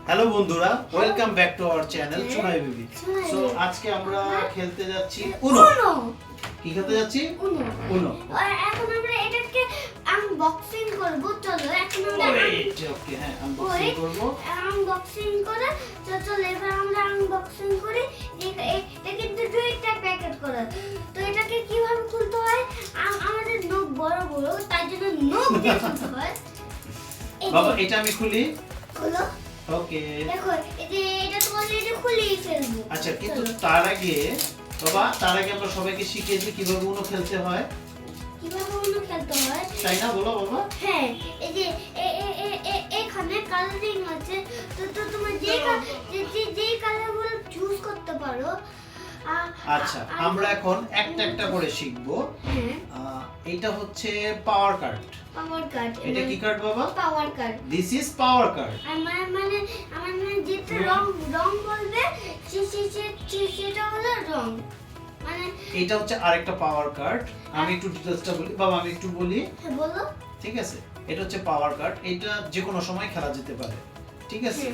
Hello বন্ধুরা, welcome back to our channel Sonai baby. So আজকে আমরা খেলতে যাচ্ছি উনো। কি খেলতে যাচ্ছি? উনো। এখন আমরা এটাকে আনবক্সিং করব। চলো এখন আমরা ওকে, হ্যাঁ, আনবক্সিং করব। আনবক্সিং করে চলো এবার আমরা আনবক্সিং করি। এটা কিন্তু দুইটা প্যাকেট করা, তো এটাকে কিভাবে খুলতে হয়? আমাদের নখ বড় বড়, তাই জন্য নখ দিয়ে খুলতে হয়। বাবা, এটা আমি খুলি। খোলো। ওকে, দেখো এটা তো অলরেডি খুলেই ফেলবো। আচ্ছা, কিন্তু তার আগে আমরা সবাইকে শিখিয়েছি কিভাবে উনো খেলতে হয়। কিভাবে উনো খেলতে হয় তাই না, বলো বাবা? হ্যাঁ, এই যে এখানে কালারিং আছে, তো তুমি যে কালারগুলো চুজ করতে পারো। আচ্ছা, আমরা এখন একটা একটা করে শিখবো। এটা হচ্ছে পাওয়ার কার্ড। Power card. এটা কি কার্ড বাবা? Power card. This is power card. আমার যেটা রং বলবে সেটা হলো রং। মানে এটা হচ্ছে আরেকটা পাওয়ার কার্ড। আমি একটু ডিটেইলসটা বলি বাবা, আমি একটু বলি। হ্যাঁ, বলো। ঠিক আছে, এটা হচ্ছে পাওয়ার কার্ড। এটা যে কোনো সময় খেলা যেতে পারে, ঠিক আছে?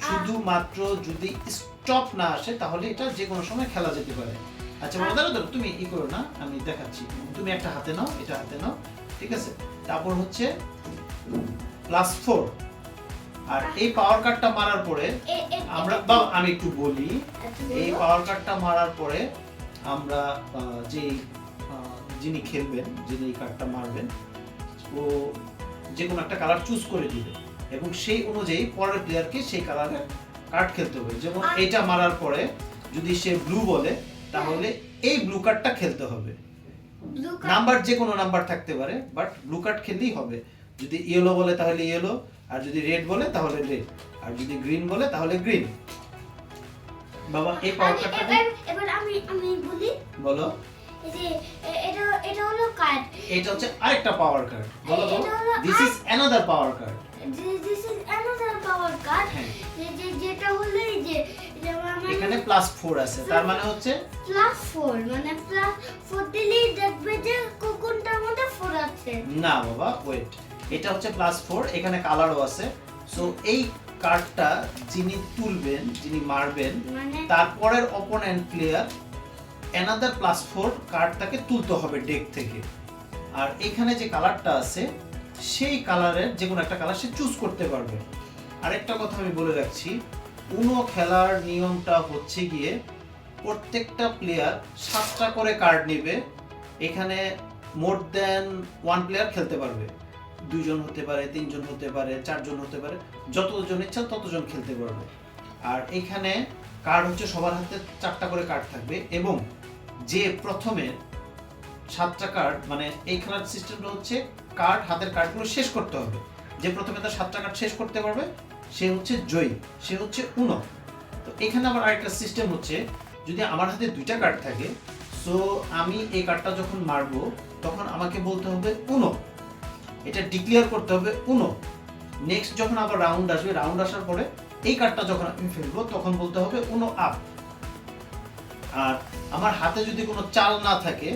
শুধুমাত্র যদি স্টপ না আসে তাহলে এটা যে কোনো সময় খেলা যেতে পারে। আচ্ছা বাবা, দাঁড়াও, তুমি ই করো না, আমি দেখাচ্ছি। তুমি একটা হাতে নাও, এটা হাতে নাও, ঠিক আছে? তারপর হচ্ছে +4। আর এই পাওয়ার কার্ডটা মারার পরে আমরা বাবা, আমি একটু বলি। এই পাওয়ার কার্ডটা মারার পরে আমরা যিনি খেলবেন, যিনি এই কার্ডটা মারবেন, ও যে কোনো একটা কালার চুজ করে দিবে এবং সেই অনুযায়ী পরের প্লেয়ারকে সেই কালারের কার্ড খেলতে হবে। যেমন এটা মারার পরে যদি সে ব্লু বলে তাহলে এই ব্লু কার্ডটা খেলতে হবে। নাম্বার যে কোনো নাম্বার থাকতে পারে, বাট ব্লু কার্ড খেললেই হবে। যদি ইয়েলো বলে তাহলে ইয়েলো, আর যদি রেড বলে তাহলে রেড, আর যদি গ্রিন বলে তাহলে গ্রিন। বাবা, এই পাওয়ার কার্ডটা এবার আমি বলি। বলো। এই যে এটা হলো কার্ড। এটা হচ্ছে আরেকটা পাওয়ার কার্ড। বলো বলো। This is another power card. This is another power card. যেটা হলো এই যে এখানে +4 আছে, তার মানে হচ্ছে +4, মানে +4 দিলেই দেখবে যে কোনটার মধ্যে 4 আছে। না বাবা, ওয়েট। এটা হচ্ছে +4, এখানে কালারও আছে। সো এই কার্ডটা যিনি তুলবেন, যিনি মারবেন, তারপরের অপোনেন্ট প্লেয়ার অ্যানাদার +4 কার্ডটাকে তুলতে হবে ডেক থেকে। আর এখানে যে কালারটা আছে সেই কালারের যে কোনো একটা কালার সে চুজ করতে পারবে। আরেকটা কথা আমি বলে রাখছি, উনো খেলার নিয়মটা হচ্ছে গিয়ে প্রত্যেকটা প্লেয়ার 7টা করে কার্ড নেবে। এখানে মোর দ্যান 1 প্লেয়ার খেলতে পারবে। 2 জন হতে পারে, 3 জন হতে পারে, 4 জন হতে পারে, যতজন ইচ্ছা ততজন খেলতে পারবে। আর এখানে কার্ড হচ্ছে সবার হাতে 4টা করে কার্ড থাকবে এবং যে প্রথমে 7টা কার্ড, মানে এই খেলার সিস্টেমটা হচ্ছে কার্ড, হাতের কার্ডগুলো শেষ করতে হবে। যে প্রথমে তার 7টা কার্ড শেষ করতে পারবে সে হচ্ছে জয়ী, সে হচ্ছে উনো। তো এখানে আবার আরেকটা সিস্টেম হচ্ছে, যদি আমার হাতে 2টা কার্ড থাকে, সো আমি এই কার্ডটা যখন মারবো তখন আমাকে বলতে হবে উনো, এটা ডিক্লেয়ার করতে হবে উনো। নেক্সট যখন আবার রাউন্ড আসবে, রাউন্ড আসার পরে এই কার্ডটা যখন আমি ফেলবো তখন বলতে হবে উনো আপ। আর আমার হাতে যদি কোনো চাল না থাকে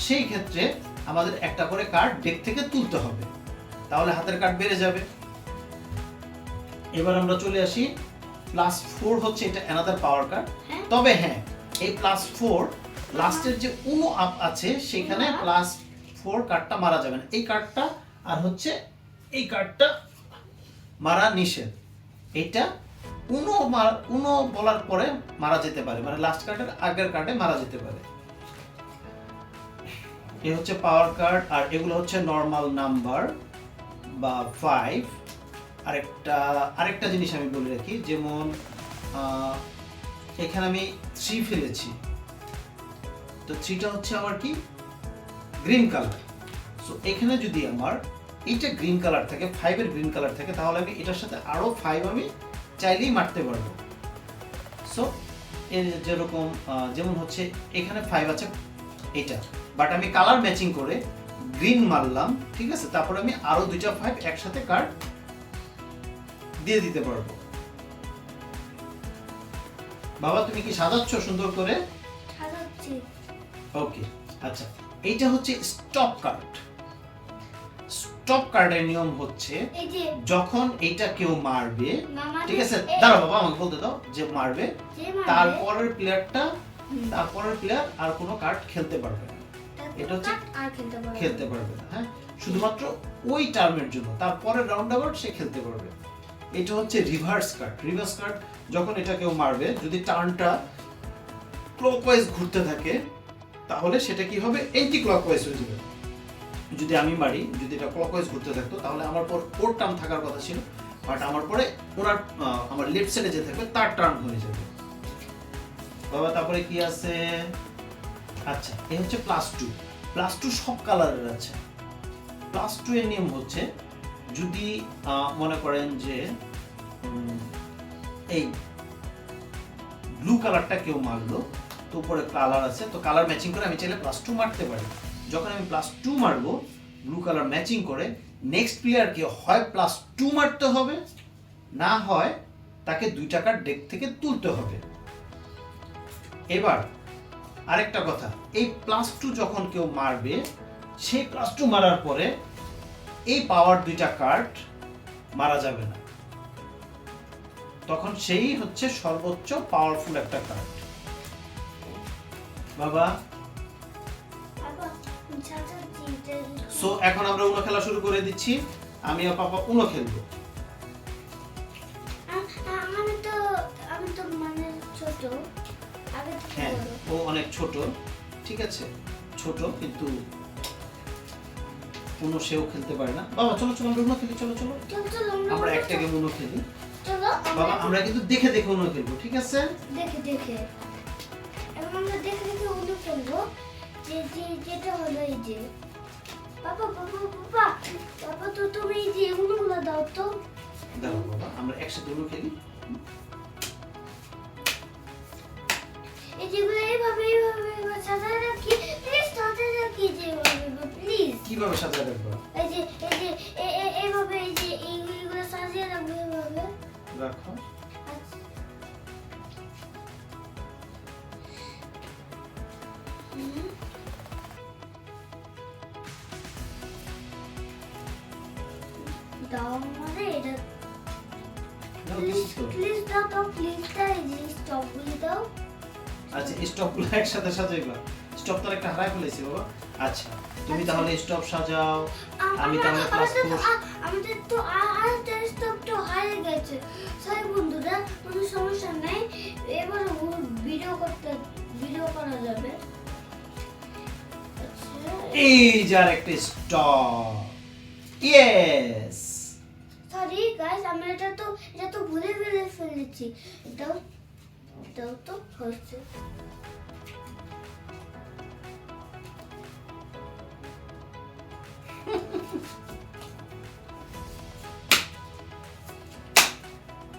সেই ক্ষেত্রে আমাদের একটা করে কার্ড ডেক থেকে তুলতে হবে, তাহলে হাতের কার্ড বেড়ে যাবে। এবার আমরা চলে আসি +4, হচ্ছে এটা অ্যানাদার পাওয়ার কার্ড। তবে হ্যাঁ, এই +4 লাস্টের যে উনো আপ আছে সেখানে +4 কার্ডটা মারা যাবে না। এই কার্ডটা আর হচ্ছে এই কার্ডটা মারা নিষেধ। এটা উনো বলার পরে মারা যেতে পারে, মানে লাস্ট কার্ডের আগের কার্ডে মারা যেতে পারে। এই হচ্ছে পাওয়ার কার্ড, আর এগুলো হচ্ছে নরমাল নাম্বার বা 5। আরেকটা জিনিস আমি বলে রাখি, যেমন এখানে আমি 3 ফেলেছি, তো 3টা হচ্ছে আমার কি গ্রিন কালার। সো এখানে যদি আমার এইটা গ্রিন কালার থাকে, 5 এর গ্রিন কালার থাকে, তাহলে আমি এটার সাথে আরো 5 আমি চাইলেই মারতে পারবো। সো এর যেরকম যেমন হচ্ছে এখানে 5 আছে এটা, বাট আমি কালার ম্যাচিং করে গ্রিন মারলাম, ঠিক আছে? তারপর আমি আরো 2টা 5 একসাথে কার্ড দিয়ে দিতে পারবো। বাবা, তুমি কি সাজাচ্ছ সুন্দর করে? সাজাচ্ছি। ওকে, আচ্ছা, এইটা হচ্ছে স্টপ কার্ড। টপ কার্ডের নিয়ম হচ্ছে এই যে যখন এটা কেউ মারবে, মামা ঠিক আছে, দাঁড়াও বাবা আমাকে বলতে দাও, যে মারবে যে মারবে, তারপরের প্লেয়ারটা, তারপরের প্লেয়ার আর কোনো কার্ড খেলতে পারবে না, এটা হচ্ছে আর খেলতে খেলতে পারবে না। হ্যাঁ, শুধুমাত্র ওই টার্মের জন্য, তারপরের রাউন্ড আবার সে খেলতে পারবে। এটা হচ্ছে রিভার্স কার্ড। রিভার্স কার্ড যখন এটা কেউ মারবে, যদি টার্নটা ক্লকওয়াইজ ঘুরতে থাকে তাহলে সেটা কি হবে, এন্টি ক্লকওয়াইজ হয়ে যাবে। যদি আমি মারি, যদি এটা ক্লকওয়াইজ ঘুরতে থাকতো তাহলে আমার পর ওর টার্ন থাকার কথা ছিল, বাট আমার পরে ওনার আমার লেফট সাইডে যে থাকবে তার টার্ন হয়ে যাবে। বাবা তারপরে কি আছে, আচ্ছা এই হচ্ছে +2। +2 সব কালারের আছে। +2 এর নিয়ম হচ্ছে যদি মনে করেন যে এই ব্লু কালারটা কেউ মারলো, তো উপরে কালার আছে, তো কালার ম্যাচিং করে আমি চাইলে +2 মারতে পারি। যখন আমি +2 মারবো ব্লু কালার ম্যাচিং করে, নেক্সট প্লেয়ারকে হয় +2 মারতে হবে, না হয় তাকে 2 টাকার ডেক থেকে তুলতে হবে। এবার আরেকটা কথা, এই +2 যখন কেউ মারবে, সেই +2 মারার পরে এই পাওয়ার 2টা কার্ড মারা যাবে না, তখন সেই হচ্ছে সর্বোচ্চ পাওয়ারফুল একটা কার্ড। বাবা সো এখন আমরা উনো খেলা শুরু করে দিচ্ছি। আমি আর পাপা উনো খেলবো। আমি তো মানে ছোট, আগে থেকে হ্যাঁ, বলো। ও অনেক ছোট, ঠিক আছে, ছোট কিন্তু উনো সেও খেলতে পারে না। বাবা চলো চলো আমরা উনো খেলি, চলো চলো চলো আমরা একটা গেম উনো খেলি। চলো বাবা আমরা কিন্তু দেখে দেখে উনো খেলবো, ঠিক আছে? দেখে এবং আমরা দেখে উনো খেলবো। যেটা হলো এই যে বাবা তো তুমি এই যে উনোগুলো দাও তো। দাও বাবা আমরা একসাথে উনো খেলি। এই যেগুলো এইভাবে সাজায় রাখি, প্লিজ সাজায় রাখি যেভাবে, প্লিজ। কিভাবে সাজায় রাখবো? এই যে এইভাবে, এই যে এইগুলো সাজিয়ে রাখবো এইভাবে। রাখো। আচ্ছা। দাও মানে এটা নাও, প্লিজ দিচ্ছি তো। প্লিজ দাও প্লিজ দাও, এই যে স্টপগুলি দাও। আচ্ছা স্টপগুলো একসাথে সাজাইবা? স্টপ তো একটা হারাই ফেলেছি বাবা। আচ্ছা তুমি তাহলে স্টপ সাজাও, আমি তাহলে +4। আমাদের তো আর স্টপটা হারিয়ে গেছে। সবাই বন্ধুরা কোনো সমস্যা নাই, এবার ভিডিও করা যাবে। আচ্ছা এই যে আরেকটা স্টপ। ইয়েস। সরি গাইস, আমরা এটা তো ভুলে ফেলেছি। এটাও তো হচ্ছে।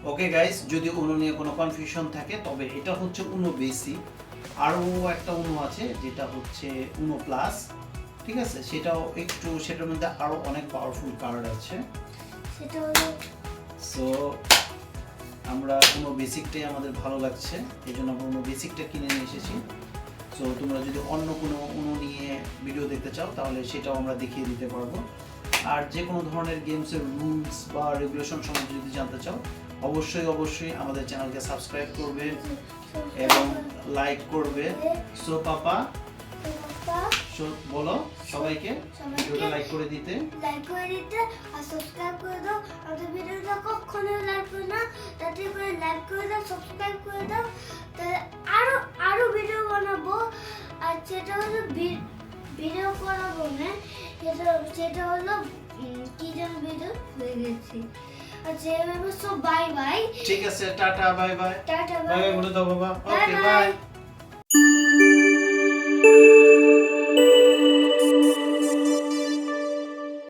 ওকে গাইস, যদি উনো নিয়ে কোনো কনফিউশন থাকে তবে এটা হচ্ছে উনো বেসিক। আরও একটা উনো আছে যেটা হচ্ছে উনো প্লাস, ঠিক আছে, সেটাও একটু, সেটার মধ্যে আরো অনেক পাওয়ারফুল কার্ড আছে। সেটা হলো সো আমরা উনো বেসিকটাই আমাদের ভালো লাগছে, এই জন্য আমরা উনো বেসিকটা কিনে নিয়ে এসেছি। সো তোমরা যদি অন্য কোনো উনো নিয়ে ভিডিও দেখতে চাও তাহলে সেটাও আমরা দেখিয়ে দিতে পারবো। আর যে কোনো ধরনের গেমসের রুলস বা রেগুলেশন সম্বন্ধে যদি জানতে চাও অবশ্যই আমাদের চ্যানেলকে সাবস্ক্রাইব করবে এবং লাইক করবে। সো পাপা বলো সবাইকে ভিডিওটা লাইক করে দিতে আর সাবস্ক্রাইব করে দাও। আমাদের ভিডিওটা কখনো লাইক করে না, তাতে করে লাইক করে দাও, সাবস্ক্রাইব করে দাও, তাহলে আরো ভিডিও বানাবো। আর সেটা হলো ভিডিও বানাবো না, সেটা হলো কি যেন ভিডিও হয়ে গেছি। আচ্ছা এবার সব বাই বাই। ঠিক আছে, tata bye bye. Tata bye bye বলে দাও বাবা। Okay bye.